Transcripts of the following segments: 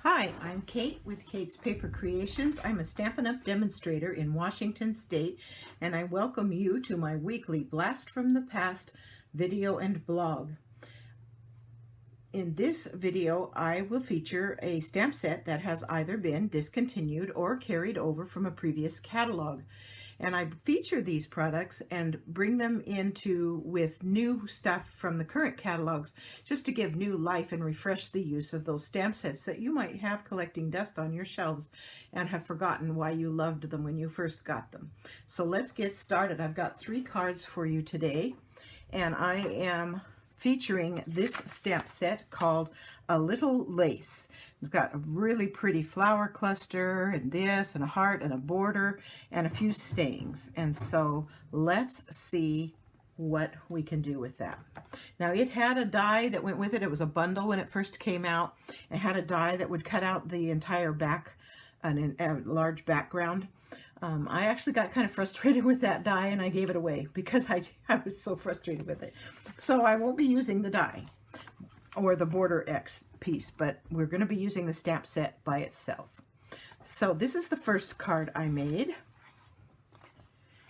Hi, I'm Kate with Kate's Paper Creations. I'm a Stampin' Up! Demonstrator in Washington State, and I welcome you to my weekly Blast from the Past video and blog. In this video, I will feature a stamp set that has either been discontinued or carried over from a previous catalog. And I feature these products and bring them into with new stuff from the current catalogs just to give new life and refresh the use of those stamp sets that you might have collecting dust on your shelves and have forgotten why you loved them when you first got them. So let's get started. I've got 3 cards for you today, and I am featuring this stamp set called A Little Lace. It's got a really pretty flower cluster and this and a heart and a border and a few stayings. And so let's see what we can do with that. Now it had a die that went with it. It was a bundle when it first came out. It had a die that would cut out the entire back, a large background. I actually got kind of frustrated with that die and I gave it away because I was so frustrated with it. So I won't be using the die or the border X piece, but we're going to be using the stamp set by itself. So this is the first card I made.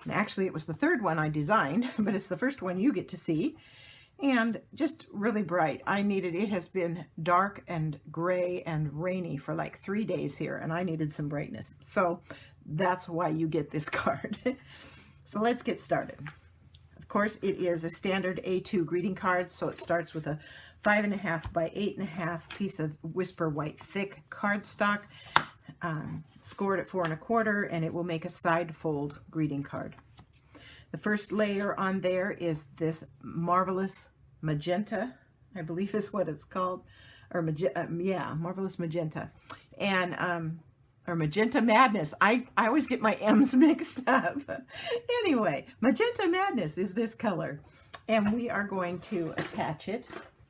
And actually it was the third one I designed, but it's the first one you get to see. And just really bright. It has been dark and gray and rainy for like 3 days here, and I needed some brightness. So that's why you get this card. So let's get started. Of course, it is a standard A2 greeting card, so it starts with a 5.5 by 8.5 piece of Whisper White thick cardstock, scored at 4 1/4, and it will make a side fold greeting card. The first layer on there is this Marvelous Magenta, I believe is what it's called, or yeah, Marvelous Magenta, and or Magenta Madness. I always get my M's mixed up. Anyway, Magenta Madness is this color, and we are going to attach it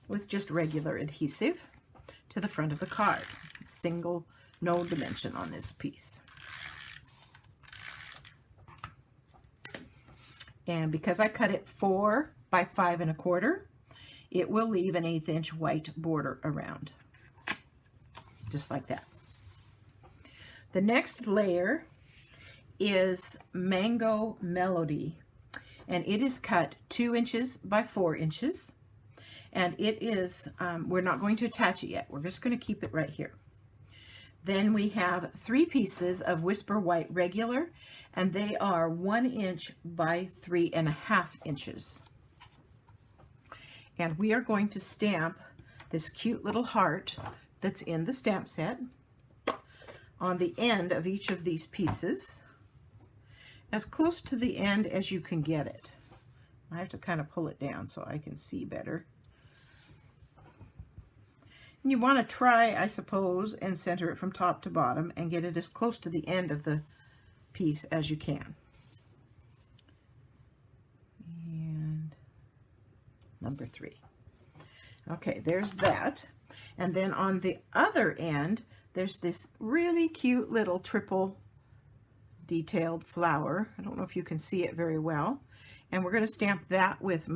with just regular adhesive to the front of the card. Single, no dimension on this piece. And because I cut it 4 by 5 1/4, it will leave an 1/8 inch white border around, just like that. The next layer is Mango Melody, and it is cut 2 inches by 4 inches, and it is, we're not going to attach it yet. We're just going to keep it right here. Then we have 3 pieces of Whisper White regular, and they are 1 inch by 3.5 inches. And we are going to stamp this cute little heart that's in the stamp set on the end of each of these pieces, as close to the end as you can get it. I have to kind of pull it down so I can see better. And you want to try, I suppose, and center it from top to bottom and get it as close to the end of the piece as you can. And number 3. Okay, there's that. And then on the other end, there's this really cute little triple detailed flower. I don't know if you can see it very well. And we're going to stamp that with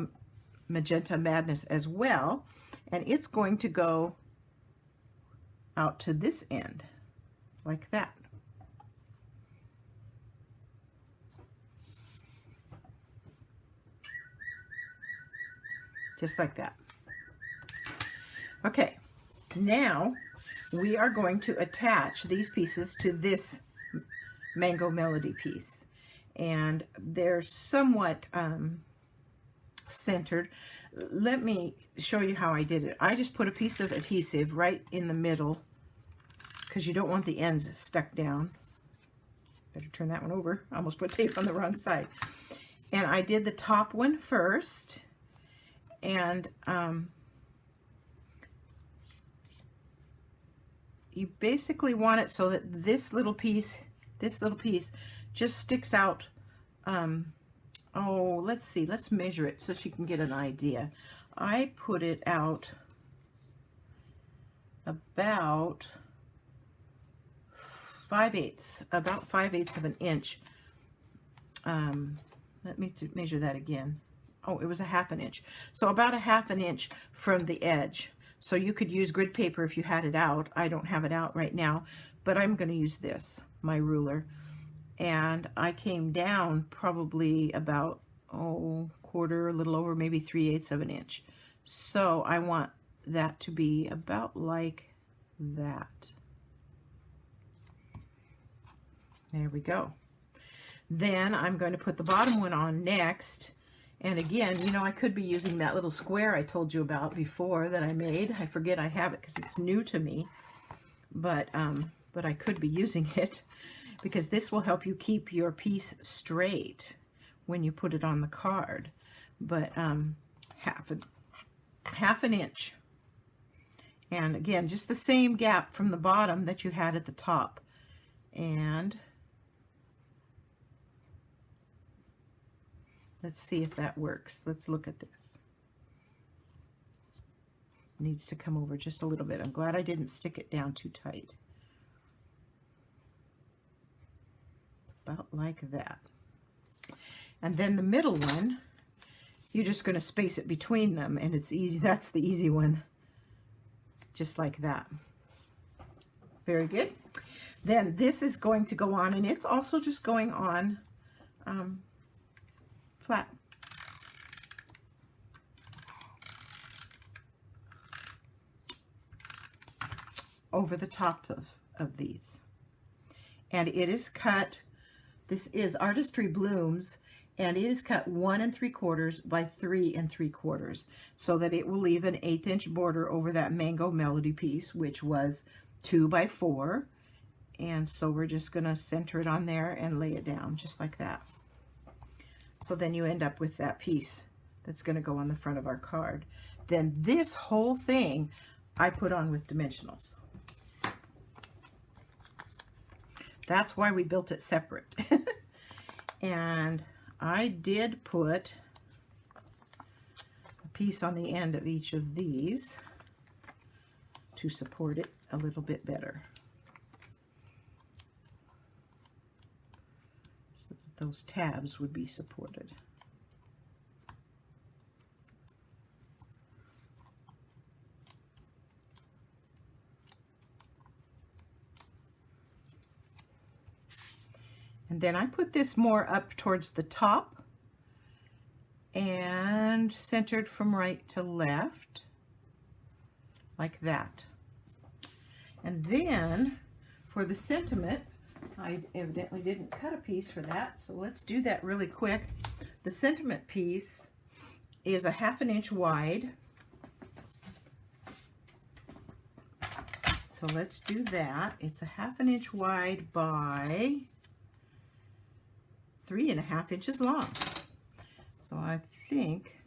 Magenta Madness as well. And it's going to go out to this end, like that. Just like that. Okay, now we are going to attach these pieces to this Mango Melody piece. And they're somewhat centered. Let me show you how I did it. I just put a piece of adhesive right in the middle because you don't want the ends stuck down. Better turn that one over. I almost put tape on the wrong side. And I did the top one first, and you basically want it so that this little piece just sticks out. Oh, let's see, let's measure it so you can get an idea. I put it out about 5/8, about 5/8 of an inch. Let me measure that again. Oh, it was a 1/2 inch. So about a 1/2 inch from the edge. So you could use grid paper if you had it out. I don't have it out right now, but I'm going to use this, my ruler. And I came down probably about, quarter, a little over, maybe 3/8 of an inch. So I want that to be about like that. There we go. Then I'm going to put the bottom one on next. And again, you know, I could be using that little square I told you about before that I made. I forget I have it because it's new to me. But I could be using it because this will help you keep your piece straight when you put it on the card. But half an inch. And again, just the same gap from the bottom that you had at the top. And let's see if that works. Let's look at this. Needs to come over just a little bit. I'm glad I didn't stick it down too tight. About like that. And then the middle one, you're just going to space it between them, and it's easy. That's the easy one. Just like that. Very good. Then this is going to go on, and it's also just going on flat. Over the top of these. And it is cut, this is Artistry Blooms, and it is cut 1 3/4 by 3 3/4, so that it will leave an 1/8 inch border over that Mango Melody piece, which was 2 by 4. And so we're just going to center it on there and lay it down just like that. So then you end up with that piece that's going to go on the front of our card. Then this whole thing I put on with dimensionals. That's why we built it separate. And I did put a piece on the end of each of these to support it a little bit better. So that those tabs would be supported. And then I put this more up towards the top and centered from right to left, like that. And then for the sentiment, I evidently didn't cut a piece for that, so let's do that really quick. The sentiment piece is a 1/2 inch wide. So let's do that. It's a 1/2 inch wide by 3 1/2 inches long. So I think,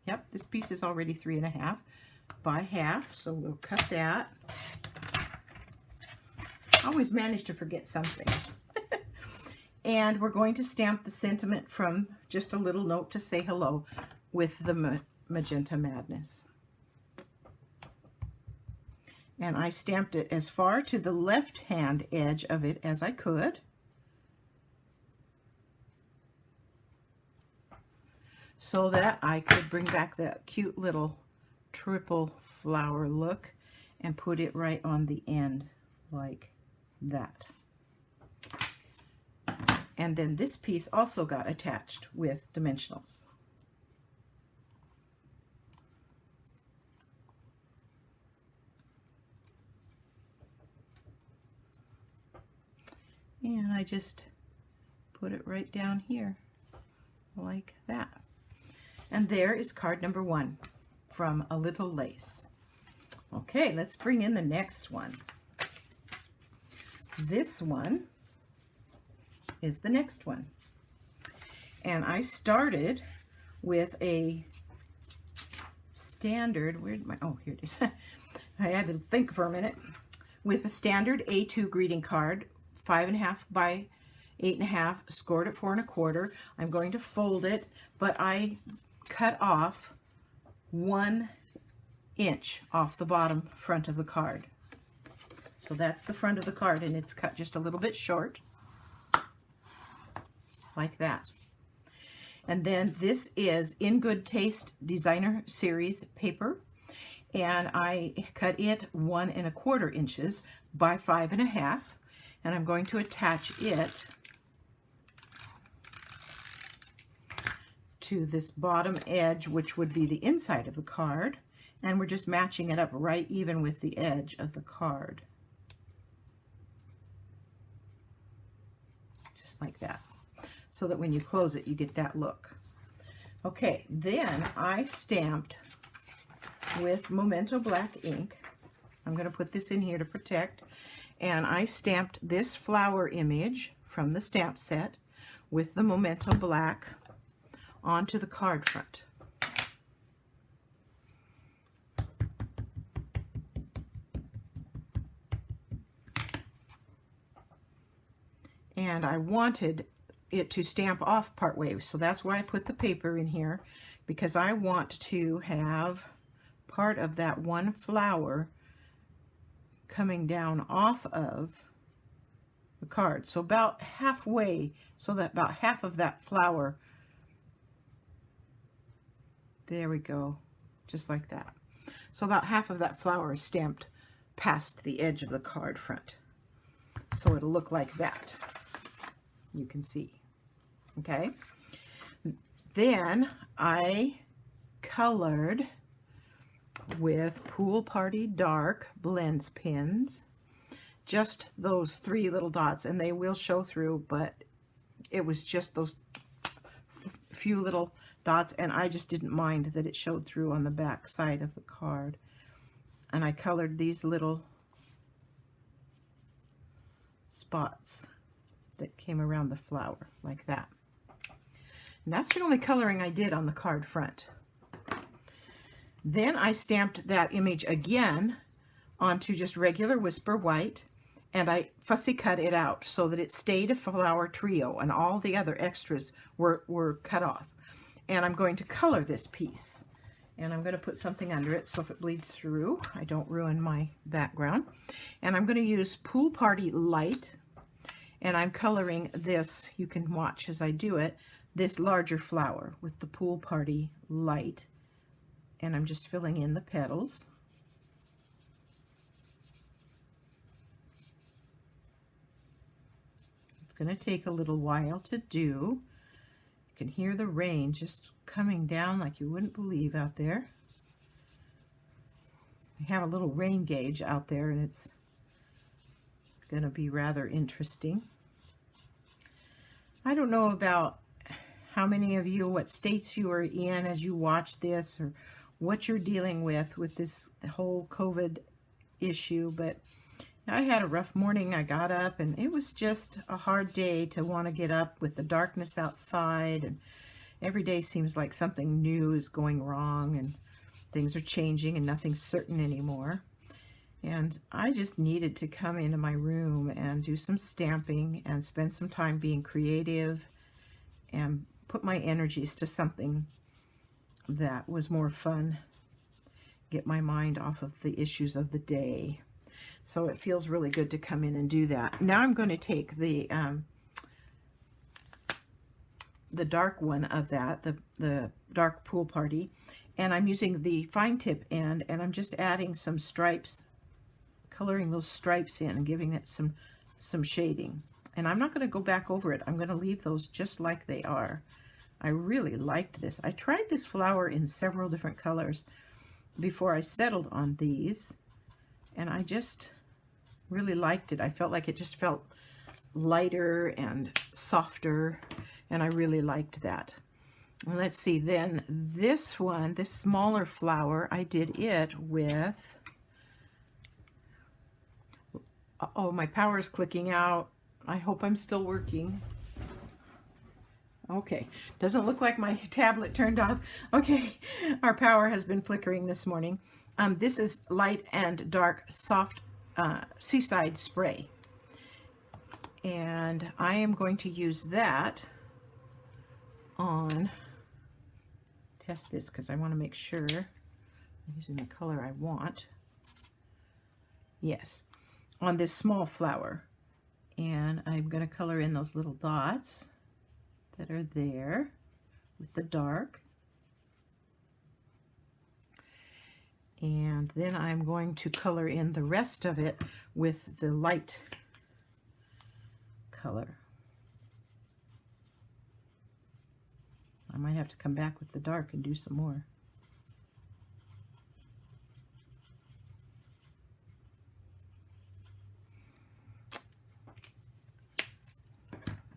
yep, this piece is already 3 1/2 by 1/2, so we'll cut that. I always manage to forget something. And we're going to stamp the sentiment from Just a Little Note to Say Hello with the Magenta Madness. And I stamped it as far to the left-hand edge of it as I could. So that I could bring back that cute little triple flower look and put it right on the end like that. And then this piece also got attached with dimensionals. And I just put it right down here like that. And there is card number 1 from A Little Lace. Okay, let's bring in the next one. This one is the next one. And I started with a standard, where'd my, oh, here it is. I had to think for a minute. With a standard A2 greeting card, 5 1/2 by 8 1/2, scored at 4 1/4. I'm going to fold it, but I cut off 1 inch off the bottom front of the card. So that's the front of the card, and it's cut just a little bit short, like that. And then this is In Good Taste Designer Series paper, and I cut it 1 1/4 inches by 5 1/2, and I'm going to attach it to this bottom edge, which would be the inside of the card, and we're just matching it up right even with the edge of the card, just like that, so that when you close it you get that look. Okay, then I stamped with Memento black ink. I'm going to put this in here to protect, and I stamped this flower image from the stamp set with the Memento black onto the card front. And I wanted it to stamp off partway, so that's why I put the paper in here, because I want to have part of that one flower coming down off of the card. So about halfway, so that about half of that flower, there we go, just like that. So about half of that flower is stamped past the edge of the card front. So it'll look like that. You can see. Okay. Then I colored with Pool Party Dark Blends pins, just those 3 little dots, and they will show through, but it was just those few little dots, and I just didn't mind that it showed through on the back side of the card. And I colored these little spots that came around the flower like that. And that's the only coloring I did on the card front. Then I stamped that image again onto just regular Whisper White, and I fussy cut it out so that it stayed a flower trio, and all the other extras were cut off. And I'm going to color this piece, and I'm going to put something under it so if it bleeds through, I don't ruin my background. And I'm going to use Pool Party Light, and I'm coloring this, you can watch as I do it, this larger flower with the Pool Party Light, and I'm just filling in the petals. It's going to take a little while to do. You can hear the rain just coming down like you wouldn't believe out there. We have a little rain gauge out there, and it's going to be rather interesting. I don't know about how many of you, what states you are in as you watch this, or what you're dealing with this whole COVID issue, but I had a rough morning. I got up, and it was just a hard day to want to get up with the darkness outside, and every day seems like something new is going wrong, and things are changing, and nothing's certain anymore. And I just needed to come into my room and do some stamping and spend some time being creative and put my energies to something that was more fun, get my mind off of the issues of the day. So it feels really good to come in and do that. Now I'm going to take the dark one of that, the dark Pool Party, and I'm using the fine tip end, and I'm just adding some stripes, coloring those stripes in and giving it some shading. And I'm not going to go back over it. I'm going to leave those just like they are. I really liked this. I tried this flower in several different colors before I settled on these, and I just really liked it. I felt like it just felt lighter and softer, and I really liked that. And let's see, then this one, this smaller flower, I did it with, oh, my power is clicking out. I hope I'm still working. Okay, doesn't look like my tablet turned off. Okay, our power has been flickering this morning. This is Light and Dark Soft Seaside Spray. And I am going to use that on, test this because I want to make sure I'm using the color I want. Yes, on this small flower. And I'm going to color in those little dots that are there with the dark. And And then I'm going to color in the rest of it with the light color. I might have to come back with the dark and do some more.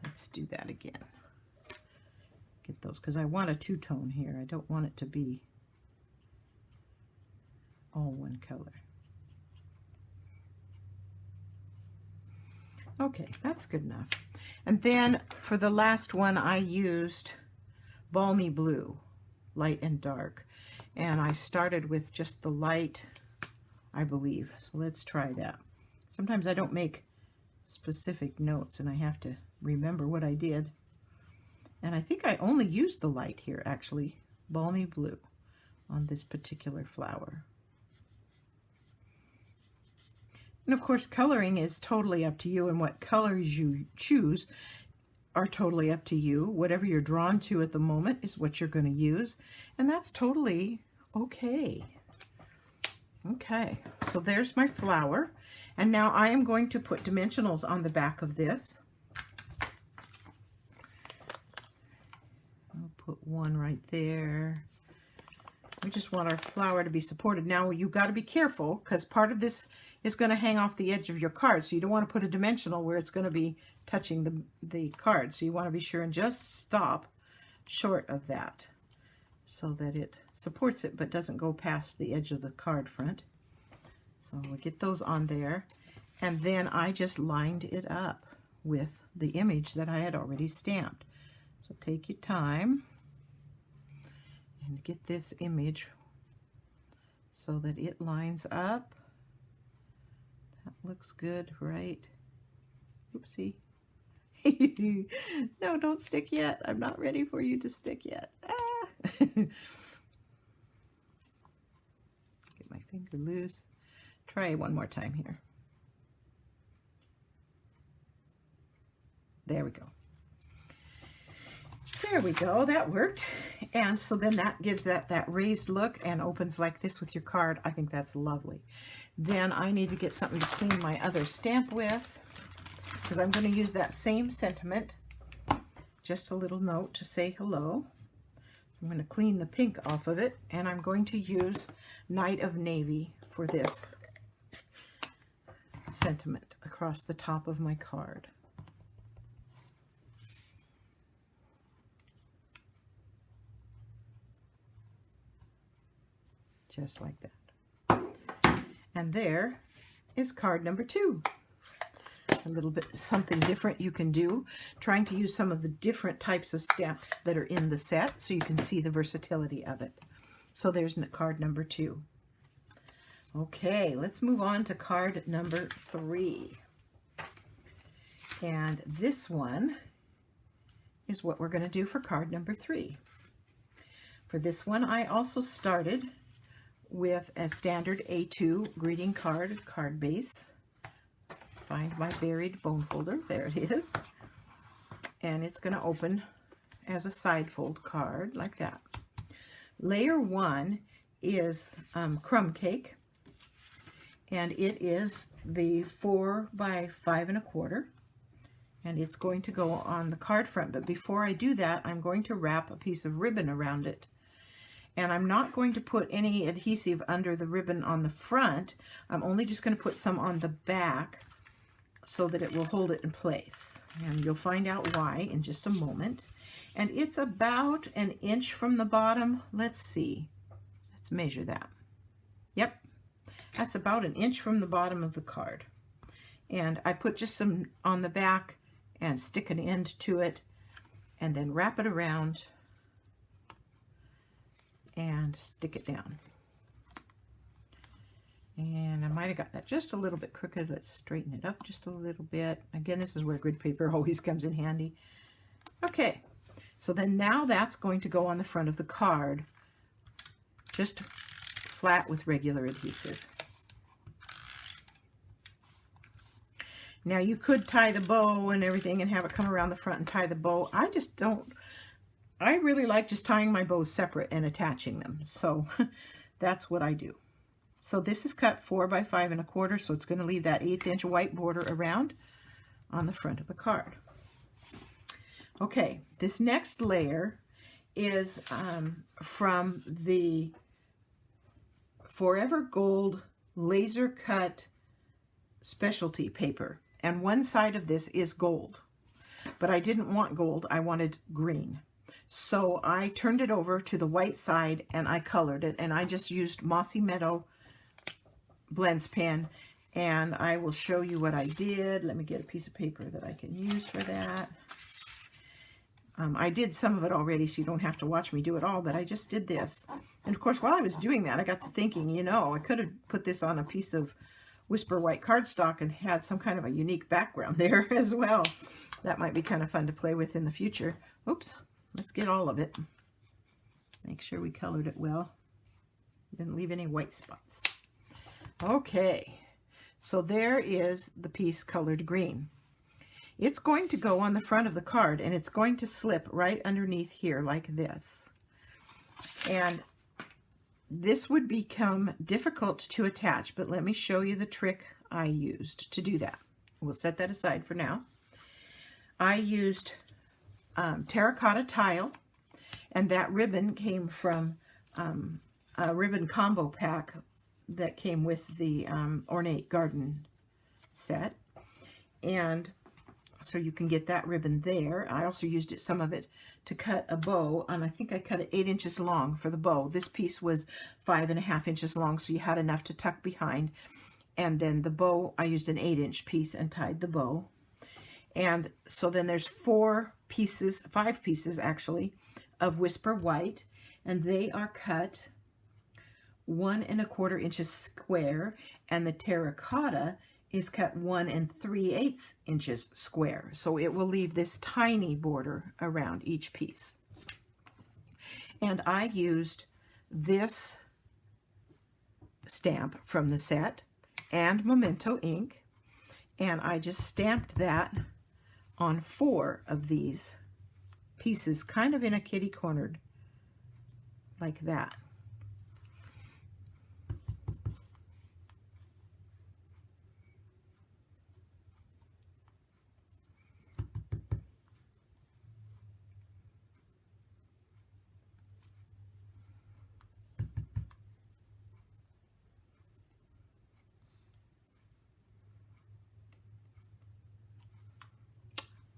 Let's do that again. Get those, because I want a two-tone here. I don't want it to be all one color. Okay, that's good enough. And then for the last one, I used Balmy Blue, light and dark. And I started with just the light, I believe. So let's try that. Sometimes I don't make specific notes and I have to remember what I did. And I think I only used the light here, actually, Balmy Blue, on this particular flower. And of course, coloring is totally up to you, and what colors you choose are totally up to you. Whatever you're drawn to at the moment is what you're going to use, and that's totally okay. Okay, so there's my flower, and now I am going to put dimensionals on the back of this. I'll put one right there. We just want our flower to be supported. Now you got to be careful, because part of this is going to hang off the edge of your card, so you don't want to put a dimensional where it's going to be touching the card. So you want to be sure and just stop short of that so that it supports it but doesn't go past the edge of the card front. So we'll get those on there, and then I just lined it up with the image that I had already stamped. So take your time and get this image so that it lines up. That looks good, right? Oopsie. No, don't stick yet. I'm not ready for you to stick yet. Ah. Get my finger loose. Try one more time here. There we go. There we go, that worked. And so then that gives that raised look and opens like this with your card. I think that's lovely. Then I need to get something to clean my other stamp with, because I'm going to use that same sentiment. Just a little note to say hello. So I'm going to clean the pink off of it, and I'm going to use Night of Navy for this sentiment across the top of my card. Just like that. And there is card number 2. A little bit something different you can do, trying to use some of the different types of stamps that are in the set so you can see the versatility of it. So there's card number 2. Okay, let's move on to card number 3. And this one is what we're going to do for card number 3. For this one, I also started with a standard A2 greeting card base. Find my buried bone folder. There it is. And it's going to open as a side fold card like that. Layer 1 is crumb cake, and it is the 4 by 5 1/4, and it's going to go on the card front. But before I do that, I'm going to wrap a piece of ribbon around it. And I'm not going to put any adhesive under the ribbon on the front. I'm only just going to put some on the back so that it will hold it in place. And you'll find out why in just a moment. And it's about 1 inch from the bottom. Let's see. Let's measure that. Yep. That's about 1 inch from the bottom of the card. And I put just some on the back and stick an end to it and then wrap it around and stick it down. And I might have got that just a little bit crooked. Let's straighten it up just a little bit. Again, this is where grid paper always comes in handy. Okay, so then now that's going to go on the front of the card, just flat with regular adhesive. Now you could tie the bow and everything and have it come around the front and tie the bow. I just don't. I really like just tying my bows separate and attaching them. So that's what I do. So this is cut 4 by 5 1/4, so it's going to leave that 1/8 inch white border around on the front of the card. Okay, this next layer is from the Forever Gold laser cut specialty paper, and one side of this is gold, but I didn't want gold, I wanted green. So I turned it over to the white side and I colored it, and I just used Mossy Meadow Blends pen, and I will show you what I did. Let me get a piece of paper that I can use for that. I did some of it already, so you don't have to watch me do it all, but I just did this. And of course, while I was doing that, I got to thinking, you know, I could have put this on a piece of Whisper white cardstock and had some kind of a unique background there as well. That might be kind of fun to play with in the future. Oops, let's get all of it. Make sure we colored it well. Didn't leave any white spots. Okay, so there is the piece colored green. It's going to go on the front of the card, and it's going to slip right underneath here like this. And this would become difficult to attach, but let me show you the trick I used to do that. We'll set that aside for now. I used terracotta tile, and that ribbon came from a ribbon combo pack that came with the Ornate Garden set. And so you can get that ribbon there. I also used some of it to cut a bow, and I think I cut it 8 inches long for the bow. This piece was 5.5 inches long, so you had enough to tuck behind. And then the bow, I used an 8-inch piece and tied the bow. And so then there's 5 pieces actually, of Whisper White, and they are cut 1 1/4 inches square, and the terracotta is cut 1 3/8 inches square. So it will leave this tiny border around each piece. And I used this stamp from the set and Memento ink, and I just stamped that on 4 of these pieces, kind of in a kitty cornered like that.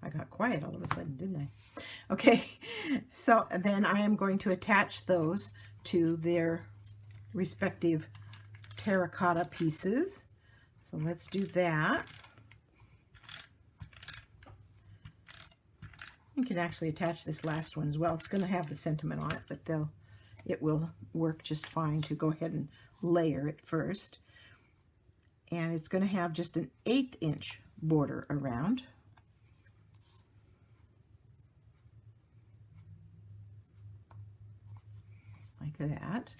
I got quiet all of a sudden, didn't I? Okay, so then I am going to attach those to their respective terracotta pieces. So let's do that. You can actually attach this last one as well. It's going to have the sentiment on it, but it will work just fine to go ahead and layer it first. And it's going to have just an 1/8 inch border around. Like that.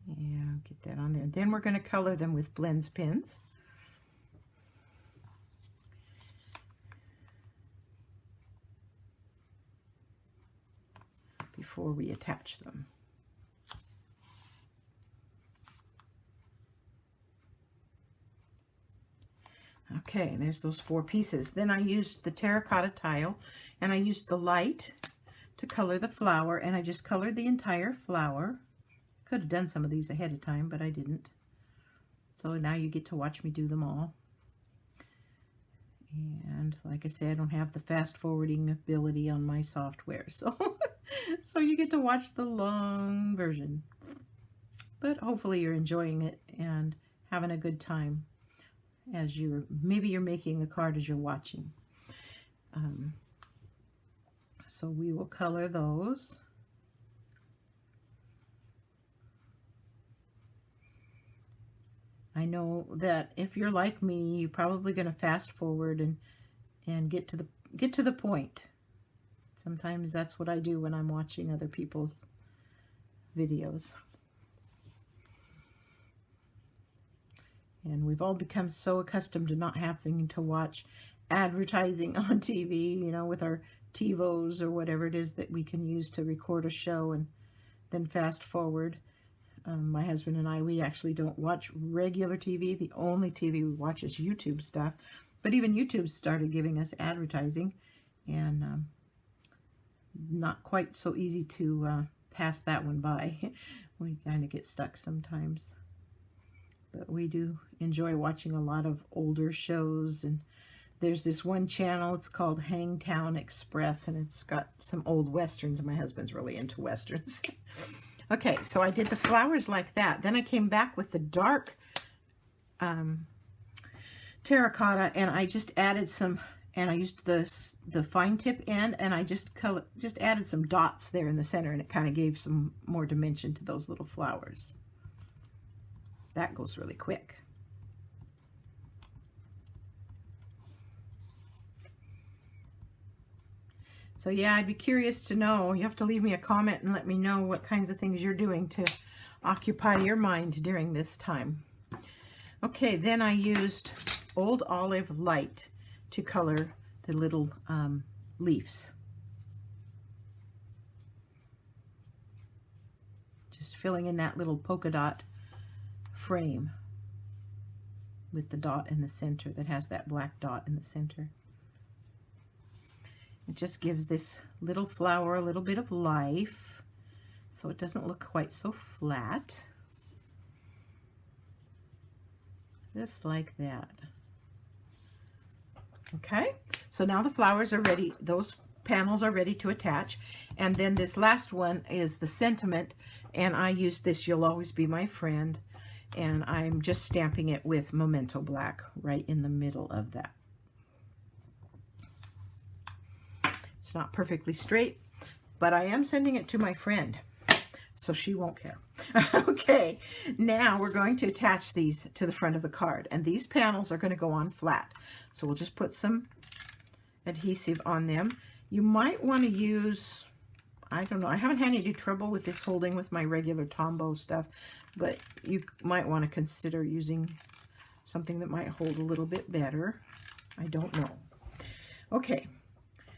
And get that on there. Then we're going to color them with Blends pens. Before we attach them. Okay, there's those 4 pieces. Then I used the terracotta tile, and I used the light to color the flower, and I just colored the entire flower. Could have done some of these ahead of time, but I didn't. So now you get to watch me do them all. And like I said, I don't have the fast forwarding ability on my software, so so you get to watch the long version. But hopefully you're enjoying it and having a good time as maybe you're making a card as you're watching. So we will color those. I know that if you're like me, you're probably going to fast forward and get to the point. Sometimes that's what I do when I'm watching other people's videos. And we've all become so accustomed to not having to watch advertising on TV, you know, with our TiVos or whatever it is that we can use to record a show and then fast forward. My husband and I, we actually don't watch regular TV. The only TV we watch is YouTube stuff. But even YouTube started giving us advertising, and not quite so easy to pass that one by. We kind of get stuck sometimes. But we do enjoy watching a lot of older shows, and there's this one channel, it's called Hangtown Express, and it's got some old westerns. My husband's really into westerns. Okay, so I did the flowers like that. Then I came back with the dark terracotta, and I just added some, and I used the fine tip end, and I just added some dots there in the center, and it kind of gave some more dimension to those little flowers. That goes really quick. So yeah, I'd be curious to know. You have to leave me a comment and let me know what kinds of things you're doing to occupy your mind during this time. Okay, then I used Old Olive Light to color the little leaves. Just filling in that little polka dot frame with the dot in the center that has that black dot in the center. It just gives this little flower a little bit of life, so it doesn't look quite so flat. Just like that. Okay, so now the flowers are ready. Those panels are ready to attach. And then this last one is the sentiment, and I used this You'll Always Be My Friend, and I'm just stamping it with Memento Black right in the middle of that. It's not perfectly straight, but I am sending it to my friend, so she won't care. Okay, now we're going to attach these to the front of the card, and these panels are going to go on flat. So we'll just put some adhesive on them. You might want to use, I don't know, I haven't had any trouble with this holding with my regular Tombow stuff, but you might want to consider using something that might hold a little bit better. I don't know. Okay.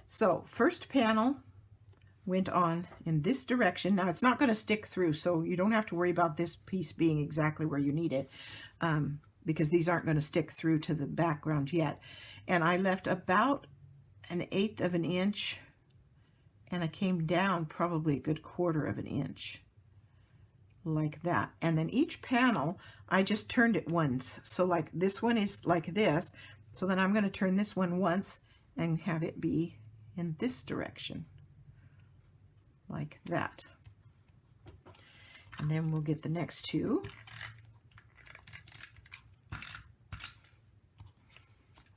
So first panel went on in this direction. Now it's not going to stick through, so you don't have to worry about this piece being exactly where you need it, because these aren't going to stick through to the background yet. And I left about 1/8 of an inch, and I came down probably a good 1/4 of an inch, like that. And then each panel, I just turned it once. So like this one is like this, so then I'm going to turn this one once and have it be in this direction, like that. And then we'll get the next two.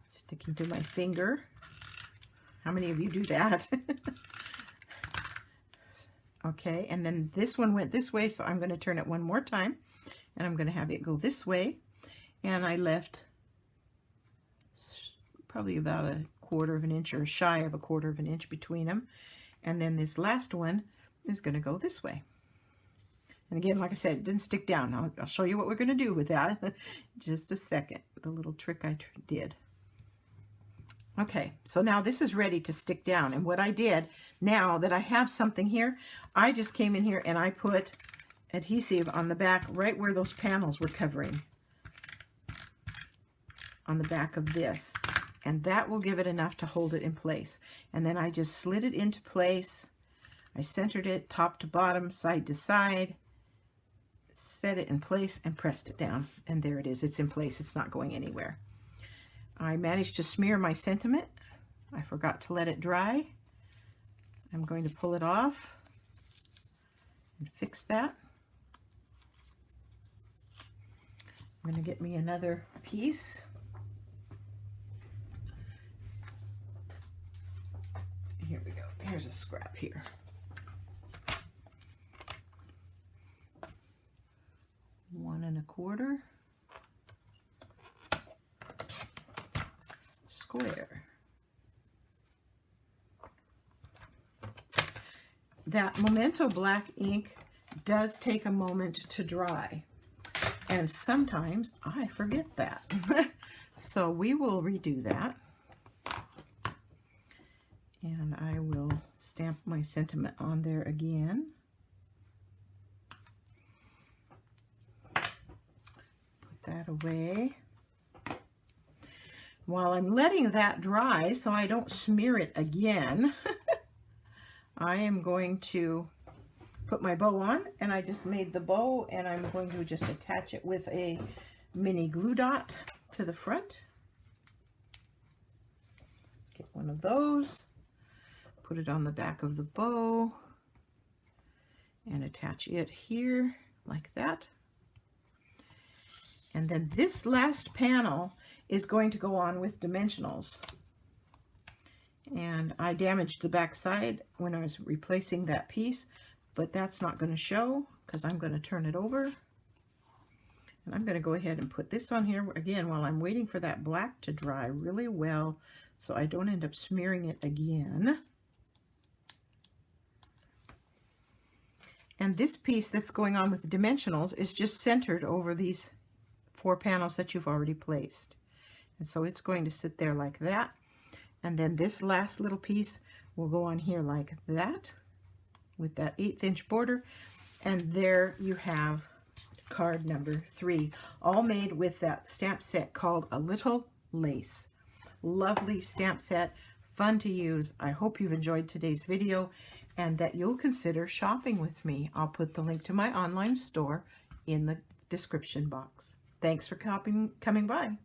Sticking to my finger. How many of you do that? Okay, and then this one went this way, so I'm going to turn it one more time, and I'm going to have it go this way. And I left probably about 1/4 of an inch, or shy of 1/4 of an inch between them. And then this last one is going to go this way. And again, like I said, it didn't stick down. I'll show you what we're going to do with that just a second, the little trick I did. Okay, so now this is ready to stick down. And what I did, now that I have something here, I just came in here and I put adhesive on the back right where those panels were covering, on the back of this. And that will give it enough to hold it in place. And then I just slid it into place. I centered it top to bottom, side to side, set it in place, and pressed it down. And there it is. It's in place. It's not going anywhere. I managed to smear my sentiment. I forgot to let it dry. I'm going to pull it off and fix that. I'm going to get me another piece. Here we go. Here's a scrap here. One and a 1/4 square. That Memento Black ink does take a moment to dry, and sometimes I forget that. So we will redo that. And I will stamp my sentiment on there again. Put that away. While I'm letting that dry so I don't smear it again, I am going to put my bow on, and I just made the bow, and I'm going to just attach it with a mini glue dot to the front. Get one of those, put it on the back of the bow, and attach it here like that. And then this last panel is going to go on with dimensionals. And I damaged the back side when I was replacing that piece, but that's not going to show because I'm going to turn it over. And I'm going to go ahead and put this on here again while I'm waiting for that black to dry really well so I don't end up smearing it again. And this piece that's going on with the dimensionals is just centered over these 4 panels that you've already placed. And so it's going to sit there like that. And then this last little piece will go on here like that with that 1/8 inch border. And there you have card number 3, all made with that stamp set called A Little Lace. Lovely stamp set, fun to use. I hope you've enjoyed today's video and that you'll consider shopping with me. I'll put the link to my online store in the description box. Thanks for coming by.